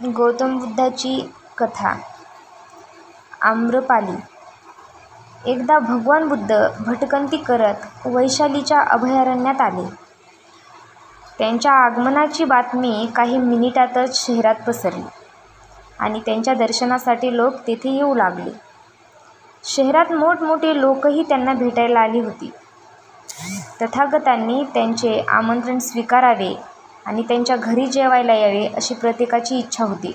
गौतम बुद्धाची कथा. आम्रपाली. एकदा भगवान बुद्ध भटकंती करत वैशालीच्या अभयारण्यात आले. त्यांच्या आगमनाची बातमी काही मिनिटातच शहरात पसरली आणि त्यांच्या दर्शनासाठी लोक तेथे येऊ लागले. शहरात मोठमोठे लोकही त्यांना भेटायला आली होती. तथागतांनी त्यांचे आमंत्रण स्वीकारावे आणि त्यांच्या घरी जेवायला यावे अशी प्रत्येकाची इच्छा होती.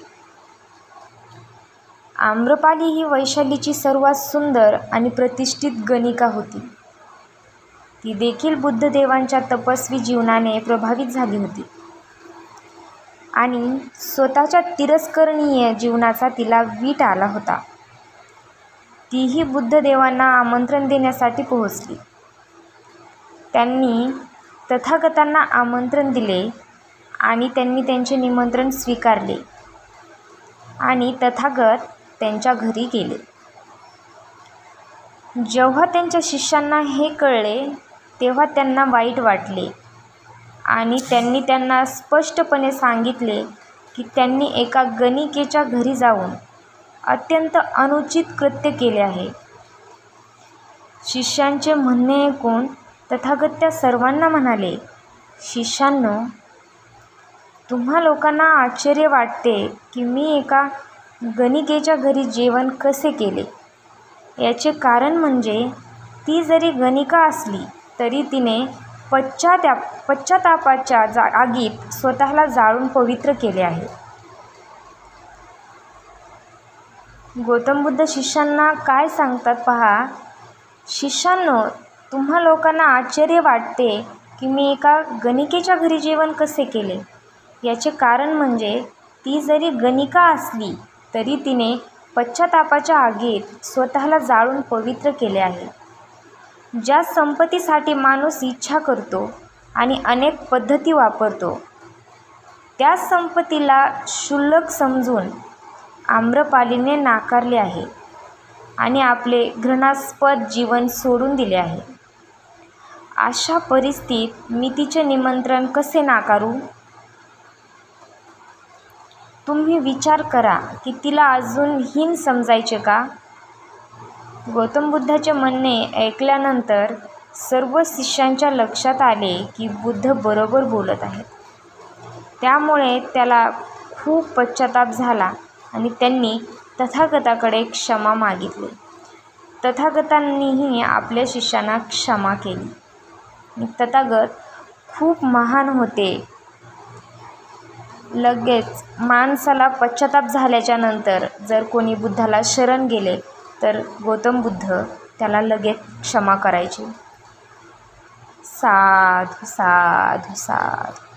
आम्रपाली ही वैशालीची सर्वात सुंदर आणि प्रतिष्ठित गणिका होती. ती देखील बुद्धदेवांच्या तपस्वी जीवनाने प्रभावित झाली होती आणि स्वतःच्या तिरस्करणीय जीवनाचा तिला वीट आला होता. तीही बुद्धदेवांना आमंत्रण देण्यासाठी पोहोचली. त्यांनी तथागतांना आमंत्रण दिले आणि त्यांनी त्यांचे निमंत्रण स्वीकारले आणि तथागत त्यांच्या घरी गेले. जेव्हा त्यांच्या शिष्यांना हे कळले तेव्हा त्यांना वाईट वाटले आणि त्यांनी त्यांना स्पष्टपणे सांगितले की त्यांनी एका गणिकेच्या घरी जाऊन अत्यंत अनुचित कृत्य केले आहे. शिष्यांचे म्हणणे ऐकून तथागत त्या सर्वांना म्हणाले, शिष्यांनो, तुम्हा लोकांना आश्चर्य वाटते की मी एका गणिकेच्या घरी जेवण कसे केले. याचे कारण म्हणजे ती जरी गणिका असली तरी तिने पश्चातापाच्या आगीत स्वतःला जाळून पवित्र केले आहे. गौतम बुद्ध शिष्यांना काय सांगतात पहा. शिष्यांनो, तुम्हा लोकांना आश्चर्य वाटते की मी एका गणिकेच्या घरी जेवण कसे केले. याचे कारण म्हणजे ती जरी गणिका असली तरी तिने पश्चातापाच्या आगीत स्वतःला जाळून पवित्र केले आहे. ज्या संपत्तीसाठी माणूस इच्छा करतो आणि अनेक पद्धती वापरतो, त्या संपत्तीला क्षुल्लक समजून आम्रपालीने नाकारले आहे आणि आपले घृणास्पद जीवन सोडून दिले आहे. अशा परिस्थितीत मी तिचे निमंत्रण कसे नाकारू. तुम्ही विचार करा की तिला अजून हीन समजायचे का. गौतम बुद्धाचे म्हणणे ऐकल्यानंतर सर्व शिष्यांच्या लक्षात आले की बुद्ध बरोबर बोलत आहेत. त्यामुळे त्याला खूप पश्चाताप झाला आणि त्यांनी तथागताकडे क्षमा मागितली. तथागतांनीही आपल्या शिष्यांना क्षमा केली. तथागत खूप महान होते. लगेच माणसाला पश्चाताप झाल्याच्या नंतर जर कोणी बुद्धाला शरण गेले तर गौतम बुद्ध त्याला लगेच क्षमा करायचे. साधू साधू साधू.